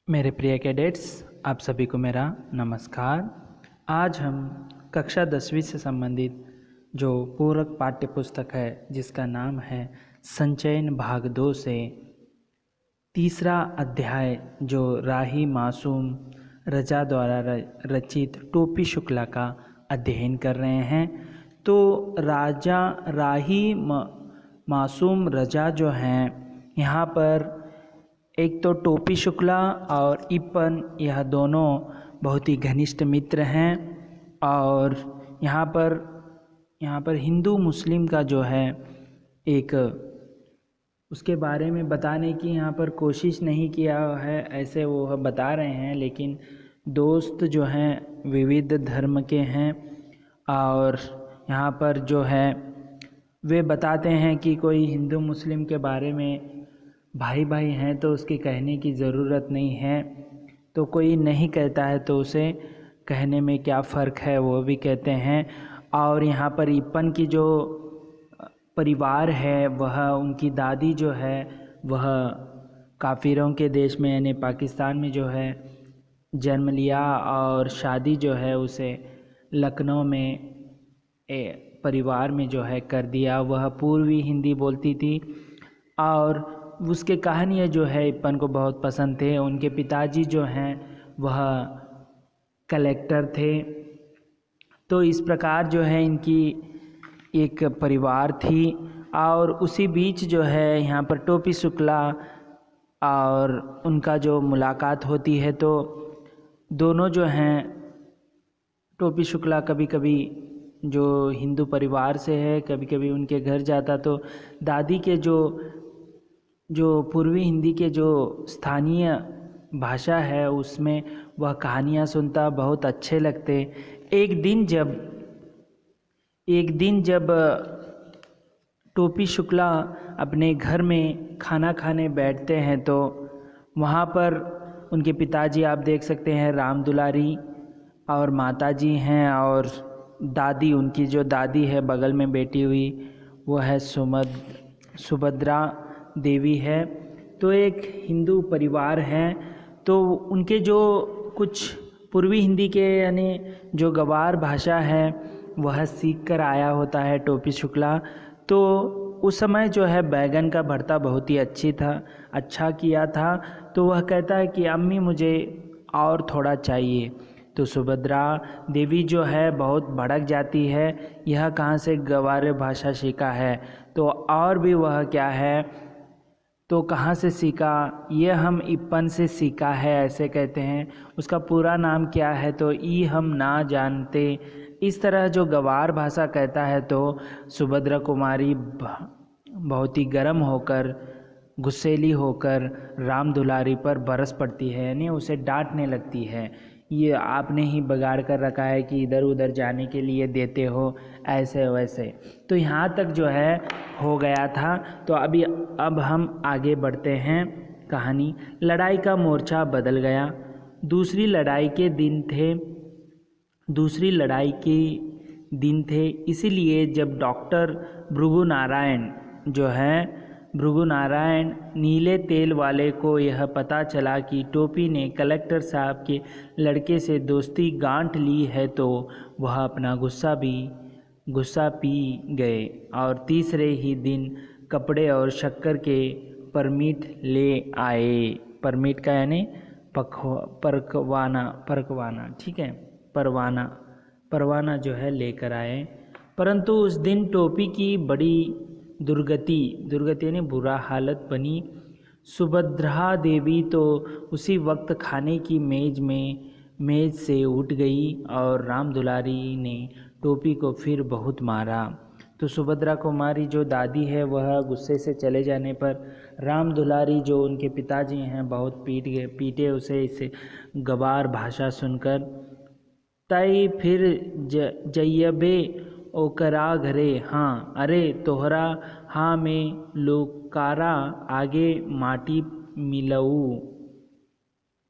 मेरे प्रिय कैडेट्स, आप सभी को मेरा नमस्कार। आज हम कक्षा 10वीं से संबंधित जो पूरक पाठ्य पुस्तक है जिसका नाम है संचयन भाग 2 से तीसरा अध्याय जो राही मासूम रजा द्वारा रचित टोपी शुक्ला का अध्ययन कर रहे हैं। तो राही मासूम रजा जो हैं, यहाँ पर एक तो टोपी शुक्ला और इप्पन, यह दोनों बहुत ही घनिष्ठ मित्र हैं। और यहाँ पर हिंदू मुस्लिम का जो है एक उसके बारे में बताने की यहाँ पर कोशिश नहीं किया है, ऐसे वो बता रहे हैं। लेकिन दोस्त जो हैं विविध धर्म के हैं और यहाँ पर जो है वे बताते हैं कि कोई हिंदू मुस्लिम के बारे में भाई भाई हैं तो उसके कहने की ज़रूरत नहीं है, तो कोई नहीं कहता है तो उसे कहने में क्या फ़र्क है, वो भी कहते हैं। और यहाँ पर इप्पन की जो परिवार है, वह उनकी दादी जो है वह काफिरों के देश में यानी पाकिस्तान में जो है जन्म लिया और शादी जो है उसे लखनऊ में परिवार में जो है कर दिया। वह पूर्वी हिंदी बोलती थी और उसके कहानियाँ जो है इप्पन को बहुत पसंद थे। उनके पिताजी जो हैं वह कलेक्टर थे। तो इस प्रकार जो है इनकी एक परिवार थी। और उसी बीच जो है यहाँ पर टोपी शुक्ला और उनका जो मुलाकात होती है, तो दोनों जो हैं, टोपी शुक्ला कभी कभी जो हिंदू परिवार से है कभी कभी उनके घर जाता, तो दादी के जो पूर्वी हिंदी के जो स्थानीय भाषा है उसमें वह कहानियाँ सुनता, बहुत अच्छे लगते। एक दिन जब टोपी शुक्ला अपने घर में खाना खाने बैठते हैं तो वहाँ पर उनके पिताजी आप देख सकते हैं राम दुलारी और माताजी हैं, और दादी, उनकी जो दादी है बगल में बैठी हुई वो है सुभद्रा देवी है। तो एक हिंदू परिवार है। तो उनके जो कुछ पूर्वी हिंदी के यानी जो गवार भाषा है वह सीख कर आया होता है टोपी शुक्ला। तो उस समय जो है बैगन का भरता बहुत ही अच्छा किया था। तो वह कहता है कि अम्मी मुझे और थोड़ा चाहिए। तो सुभद्रा देवी जो है बहुत भड़क जाती है, यह कहाँ से गवार भाषा सीखा है, तो और भी वह क्या है, तो कहाँ से सीखा, ये हम इप्पन से सीखा है, ऐसे कहते हैं। उसका पूरा नाम क्या है, तो ई हम ना जानते। इस तरह जो गवार भाषा कहता है तो सुभद्रा कुमारी बहुत ही गर्म होकर, गुस्सैली होकर राम दुलारी पर बरस पड़ती है, यानी उसे डांटने लगती है। ये आपने ही बिगाड़ कर रखा है कि इधर उधर जाने के लिए देते हो, ऐसे वैसे। तो यहाँ तक जो है हो गया था। तो अब हम आगे बढ़ते हैं। कहानी लड़ाई का मोर्चा बदल गया। दूसरी लड़ाई के दिन थे। इसीलिए जब डॉक्टर भृगु नारायण नीले तेल वाले को यह पता चला कि टोपी ने कलेक्टर साहब के लड़के से दोस्ती गांठ ली है, तो वह अपना गुस्सा पी गए और तीसरे ही दिन कपड़े और शक्कर के परमिट ले आए। परमिट का यानी परवाना, ठीक है, परवाना जो है लेकर आए। परंतु उस दिन टोपी की बड़ी दुर्गति यानी बुरा हालत बनी। सुभद्रा देवी तो उसी वक्त खाने की मेज से उठ गई और राम दुलारी ने टोपी को फिर बहुत मारा। तो सुभद्रा कुमारी जो दादी है वह गुस्से से चले जाने पर राम दुलारी जो उनके पिताजी हैं बहुत पीटे उसे, इसे गवार भाषा सुनकर। तई फिर जयबे ओकरा घरे, हाँ अरे तोहरा हाँ में लोकारा आगे माटी मिलऊ,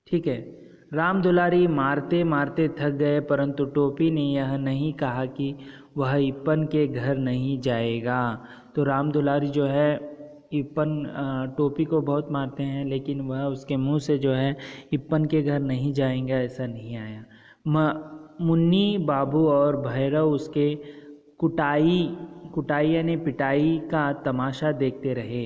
ठीक है। राम दुलारी मारते मारते थक गए, परंतु टोपी ने यह नहीं कहा कि वह इप्पन के घर नहीं जाएगा। तो राम दुलारी जो है इप्पन टोपी को बहुत मारते हैं, लेकिन वह उसके मुंह से जो है इप्पन के घर नहीं जाएंगे ऐसा नहीं आया। मुन्नी बाबू और भैरव उसके कुटाई यानी पिटाई का तमाशा देखते रहे।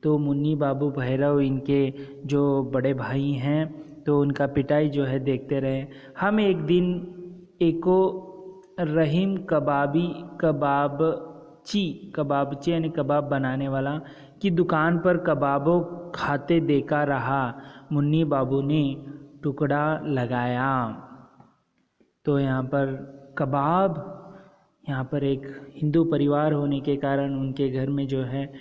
तो मुन्नी बाबू भैरव इनके जो बड़े भाई हैं तो उनका पिटाई जो है देखते रहे। हम एक दिन एको रहीम कबाबची यानी कबाब बनाने वाला की दुकान पर कबाबों खाते देखा रहा। मुन्नी बाबू ने टुकड़ा लगाया। तो यहाँ पर कबाब, यहाँ पर एक हिंदू परिवार होने के कारण उनके घर में जो है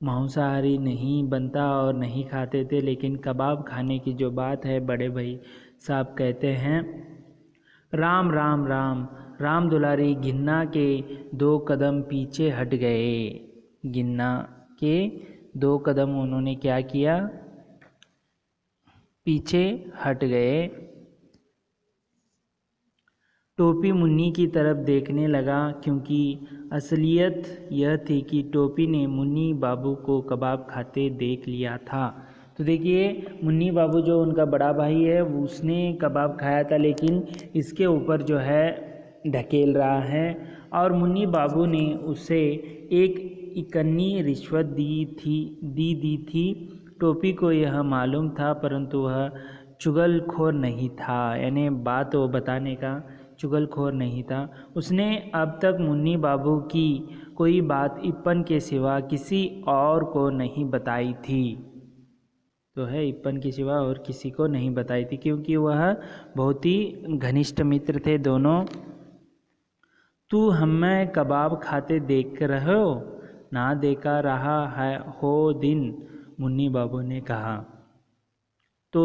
मांसाहारी नहीं बनता और नहीं खाते थे, लेकिन कबाब खाने की जो बात है बड़े भाई साहब कहते हैं, राम राम राम राम दुलारी गिन्ना के 2 कदम पीछे हट गए। गिन्ना के 2 कदम उन्होंने क्या किया, पीछे हट गए। टोपी मुन्नी की तरफ देखने लगा, क्योंकि असलियत यह थी कि टोपी ने मुन्नी बाबू को कबाब खाते देख लिया था। तो देखिए मुन्नी बाबू जो उनका बड़ा भाई है उसने कबाब खाया था, लेकिन इसके ऊपर जो है ढकेल रहा है और मुन्नी बाबू ने उसे एक इकन्नी रिश्वत दी थी। टोपी को यह मालूम था, परंतु वह चुगलखोर नहीं था, यानी बात वो बताने का चुगलखोर नहीं था। उसने अब तक मुन्नी बाबू की कोई बात इप्पन के सिवा किसी और को नहीं बताई थी। तो है इप्पन के सिवा और किसी को नहीं बताई थी, क्योंकि वह बहुत ही घनिष्ठ मित्र थे दोनों। तू हमें कबाब खाते देख रहे हो, ना देखा रहा है हो दिन, मुन्नी बाबू ने कहा। तो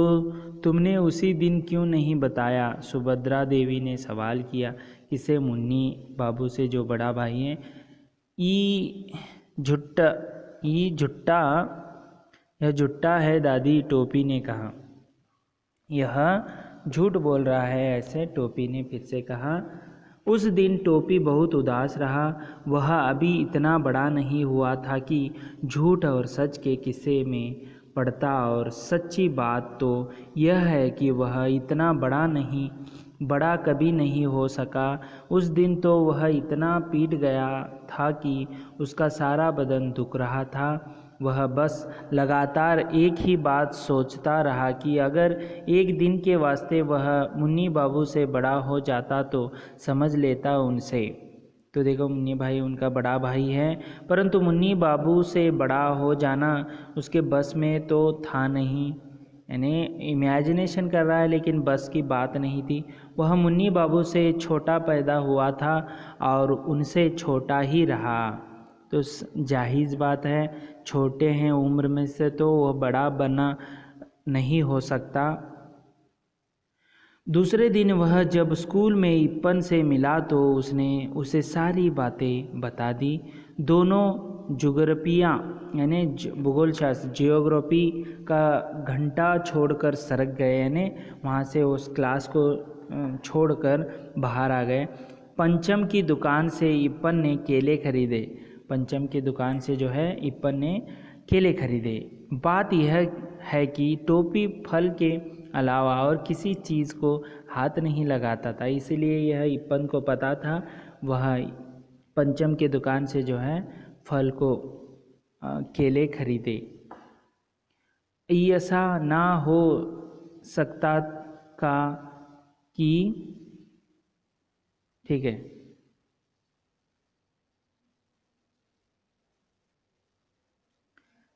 तुमने उसी दिन क्यों नहीं बताया, सुभद्रा देवी ने सवाल किया। किसे, मुन्नी बाबू से जो बड़ा भाई है। यह झुट्टा है दादी, टोपी ने कहा। यह झूठ बोल रहा है, ऐसे टोपी ने फिर से कहा। उस दिन टोपी बहुत उदास रहा। वह अभी इतना बड़ा नहीं हुआ था कि झूठ और सच के किस्से में पड़ता, और सच्ची बात तो यह है कि वह इतना बड़ा कभी नहीं हो सका। उस दिन तो वह इतना पीट गया था कि उसका सारा बदन दुख रहा था। वह बस लगातार एक ही बात सोचता रहा कि अगर एक दिन के वास्ते वह मुन्नी बाबू से बड़ा हो जाता तो समझ लेता उनसे। तो देखो मुन्नी भाई उनका बड़ा भाई है, परंतु मुन्नी बाबू से बड़ा हो जाना उसके बस में तो था नहीं, यानी इमेजिनेशन कर रहा है लेकिन बस की बात नहीं थी। वह मुन्नी बाबू से छोटा पैदा हुआ था और उनसे छोटा ही रहा। तो जाहिर बात है, छोटे हैं उम्र में से तो वह बड़ा बना नहीं हो सकता। दूसरे दिन वह जब स्कूल में इप्पन से मिला तो उसने उसे सारी बातें बता दी। दोनों ज्योग्राफियाँ यानी भूगोल शास्त्र जियोग्राफी का घंटा छोड़कर सरक गए, यानी वहाँ से उस क्लास को छोड़कर बाहर आ गए। पंचम की दुकान से इप्पन ने केले खरीदे। पंचम की दुकान से जो है इप्पन ने केले खरीदे। बात यह है कि टोपी फल के अलावा और किसी चीज़ को हाथ नहीं लगाता था, इसलिए यह इप्पन को पता था। वह पंचम के दुकान से जो है फल को केले खरीदे। ऐसा ना हो सकता का कि ठीक है,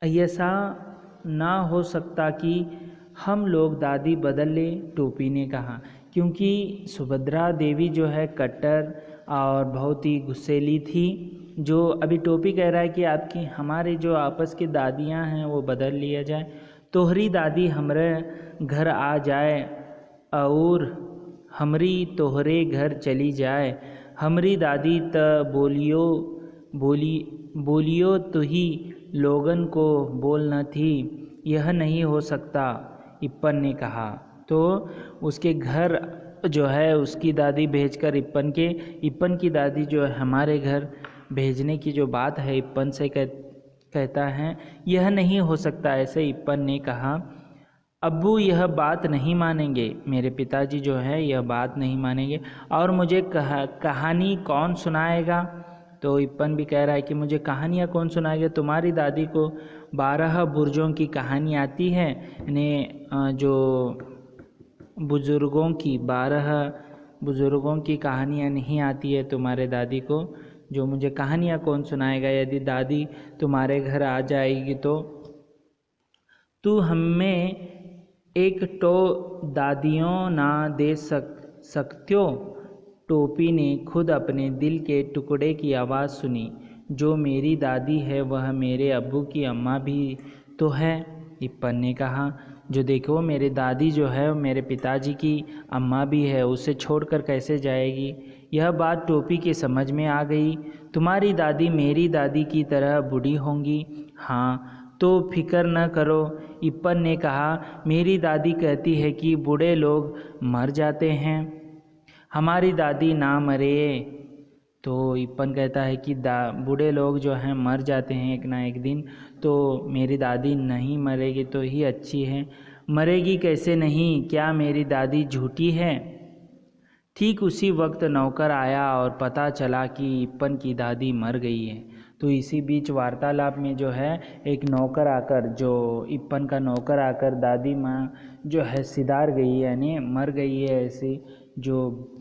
ऐसा ना हो सकता कि हम लोग दादी बदल ले, टोपी ने कहा। क्योंकि सुभद्रा देवी जो है कट्टर और बहुत ही गुस्सैली थी। जो अभी टोपी कह रहा है कि आपकी हमारे जो आपस की दादियां हैं वो बदल लिया जाए। तोहरी दादी हमरे घर आ जाए और हमरी तोहरे घर चली जाए। हमरी दादी त बोलियो तो ही लोगन को बोलना थी। यह नहीं हो सकता, इप्पन ने कहा। तो उसके घर जो है उसकी दादी भेजकर इप्पन की दादी जो है हमारे घर भेजने की जो बात है इप्पन से कहता है, यह नहीं हो सकता। ऐसे इप्पन ने कहा, अब्बू यह बात नहीं मानेंगे, मेरे पिताजी जो है यह बात नहीं मानेंगे, और मुझे कहानी कौन सुनाएगा। तो इप्पन भी कह रहा है कि मुझे कहानियाँ कौन सुनाएगा, तुम्हारी दादी को 12 बुर्जों की कहानी आती है, इन्हें जो बुज़ुर्गों की 12 बुज़ुर्गों की कहानियाँ नहीं आती है तुम्हारे दादी को, जो मुझे कहानियाँ कौन सुनाएगा। यदि दादी तुम्हारे घर आ जाएगी तो तू हमें एक तो दादियों ना दे सकत्यो। टोपी ने खुद अपने दिल के टुकड़े की आवाज़ सुनी, जो मेरी दादी है वह मेरे अब्बू की अम्मा भी तो है। इप्पन ने कहा, जो देखो मेरी दादी जो है मेरे पिताजी की अम्मा भी है, उसे छोड़कर कैसे जाएगी। यह बात टोपी के समझ में आ गई। तुम्हारी दादी मेरी दादी की तरह बूढ़ी होंगी। हाँ, तो फिक्र न करो। इप्पन ने कहा, मेरी दादी कहती है कि बूढ़े लोग मर जाते हैं, हमारी दादी ना मरे। तो इप्पन कहता है कि बूढ़े लोग जो हैं मर जाते हैं एक ना एक दिन, तो मेरी दादी नहीं मरेगी तो ही अच्छी है। मरेगी कैसे नहीं, क्या मेरी दादी झूठी है। ठीक उसी वक्त नौकर आया और पता चला कि इप्पन की दादी मर गई है। तो इसी बीच वार्तालाप में जो है एक नौकर आकर, जो इप्पन का नौकर आकर दादी माँ जो है सिधार गई है यानी मर गई है ऐसी जो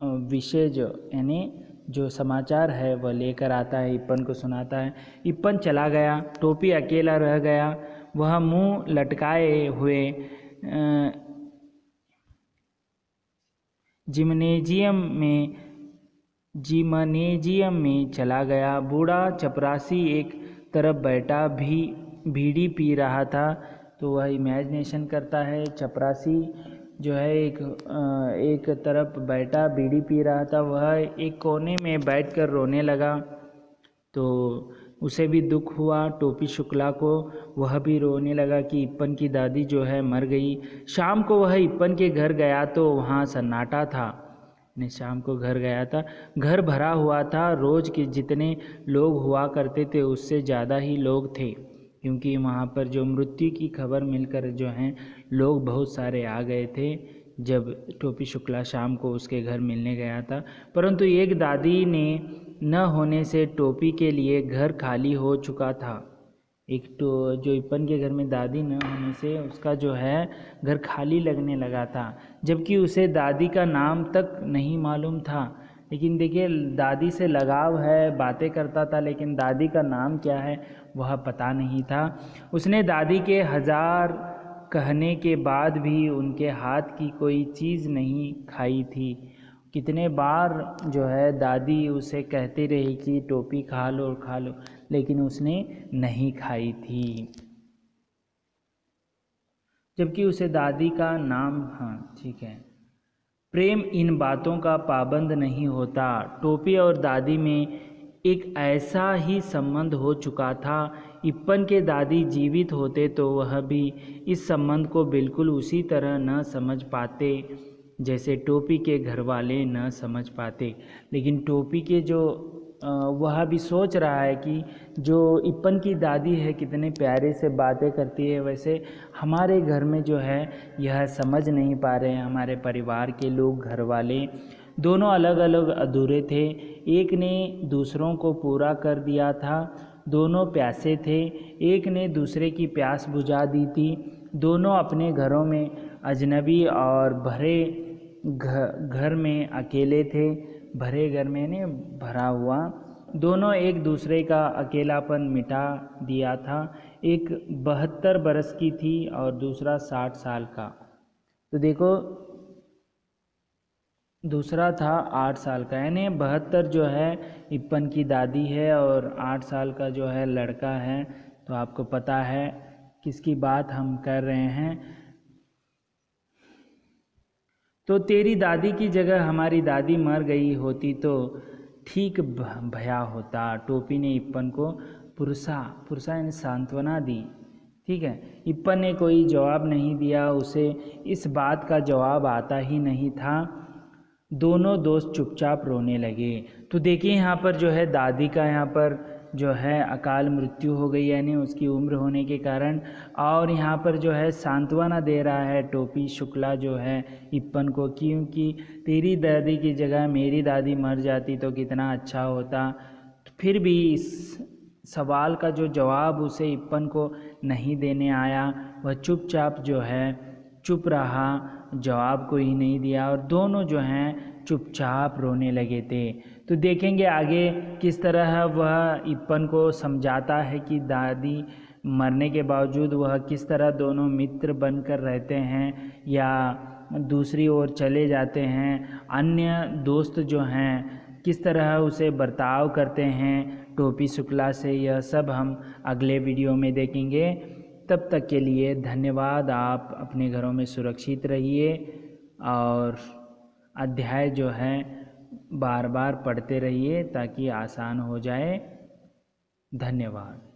विषय जो यानी जो समाचार है वह लेकर आता है, इप्पन को सुनाता है। इप्पन चला गया, टोपी अकेला रह गया। वह मुंह लटकाए हुए जिमनेजियम में चला गया। बूढ़ा चपरासी एक तरफ बैठा भी बीड़ी पी रहा था। तो वह इमेजिनेशन करता है, चपरासी जो है एक तरफ बैठा बीड़ी पी रहा था, वह एक कोने में बैठकर रोने लगा। तो उसे भी दुख हुआ टोपी शुक्ला को, वह भी रोने लगा कि इप्पन की दादी जो है मर गई। शाम को वह इप्पन के घर गया तो वहाँ सन्नाटा था। ने शाम को घर गया था, घर भरा हुआ था। रोज़ के जितने लोग हुआ करते थे उससे ज़्यादा ही लोग थे, क्योंकि वहाँ पर जो मृत्यु की खबर मिलकर जो हैं लोग बहुत सारे आ गए थे जब टोपी शुक्ला शाम को उसके घर मिलने गया था। परंतु एक दादी ने न होने से टोपी के लिए घर खाली हो चुका था। एक तो जो इप्पन के घर में दादी न होने से उसका जो है घर खाली लगने लगा था, जबकि उसे दादी का नाम तक नहीं मालूम था। लेकिन देखिए, दादी से लगाव है, बातें करता था, लेकिन दादी का नाम क्या है वह पता नहीं था। उसने दादी के 1000 कहने के बाद भी उनके हाथ की कोई चीज़ नहीं खाई थी। कितने बार जो है दादी उसे कहती रही कि टोपी खा लो खा लो, लेकिन उसने नहीं खाई थी, जबकि उसे दादी का नाम, हाँ ठीक है। प्रेम इन बातों का पाबंद नहीं होता। टोपी और दादी में एक ऐसा ही संबंध हो चुका था। इप्पन के दादी जीवित होते तो वह भी इस संबंध को बिल्कुल उसी तरह न समझ पाते जैसे टोपी के घर वाले न समझ पाते। लेकिन टोपी के जो वह भी सोच रहा है कि जो इप्पन की दादी है कितने प्यारे से बातें करती है, वैसे हमारे घर में जो है यह समझ नहीं पा रहे हैं। हमारे परिवार के लोग, घर वाले दोनों अलग अलग अधूरे थे। एक ने दूसरों को पूरा कर दिया था, दोनों प्यासे थे। एक ने दूसरे की प्यास बुझा दी थी। दोनों अपने घरों में अजनबी और भरे घर में अकेले थे। भरे घर में ने भरा हुआ, दोनों एक दूसरे का अकेलापन मिटा दिया था। एक 72 बरस की थी और दूसरा 60 साल का। तो देखो, दूसरा था 8 साल का, यानी 72 जो है इप्पन की दादी है और 8 साल का जो है लड़का है। तो आपको पता है किसकी बात हम कर रहे हैं। तो तेरी दादी की जगह हमारी दादी मर गई होती तो ठीक भया होता। टोपी ने इप्पन को पुरसा यानी सांत्वना दी। ठीक है, इप्पन ने कोई जवाब नहीं दिया, उसे इस बात का जवाब आता ही नहीं था। दोनों दोस्त चुपचाप रोने लगे। तो देखिए यहाँ पर जो है दादी का यहाँ पर जो है अकाल मृत्यु हो गई, यानी उसकी उम्र होने के कारण। और यहाँ पर जो है सांत्वना दे रहा है टोपी शुक्ला जो है इप्पन को, क्योंकि तेरी दादी की जगह मेरी दादी मर जाती तो कितना अच्छा होता। फिर भी इस सवाल का जो जवाब उसे इप्पन को नहीं देने आया, वह चुपचाप जो है चुप रहा, जवाब को ही नहीं दिया, और दोनों जो हैं चुपचाप रोने लगे थे। तो देखेंगे आगे किस तरह वह इप्पन को समझाता है कि दादी मरने के बावजूद वह किस तरह दोनों मित्र बनकर रहते हैं या दूसरी ओर चले जाते हैं। अन्य दोस्त जो हैं किस तरह उसे बर्ताव करते हैं टोपी शुक्ला से, यह सब हम अगले वीडियो में देखेंगे। तब तक के लिए धन्यवाद। आप अपने घरों में सुरक्षित रहिए और अध्याय जो है बार बार पढ़ते रहिए ताकि आसान हो जाए। धन्यवाद।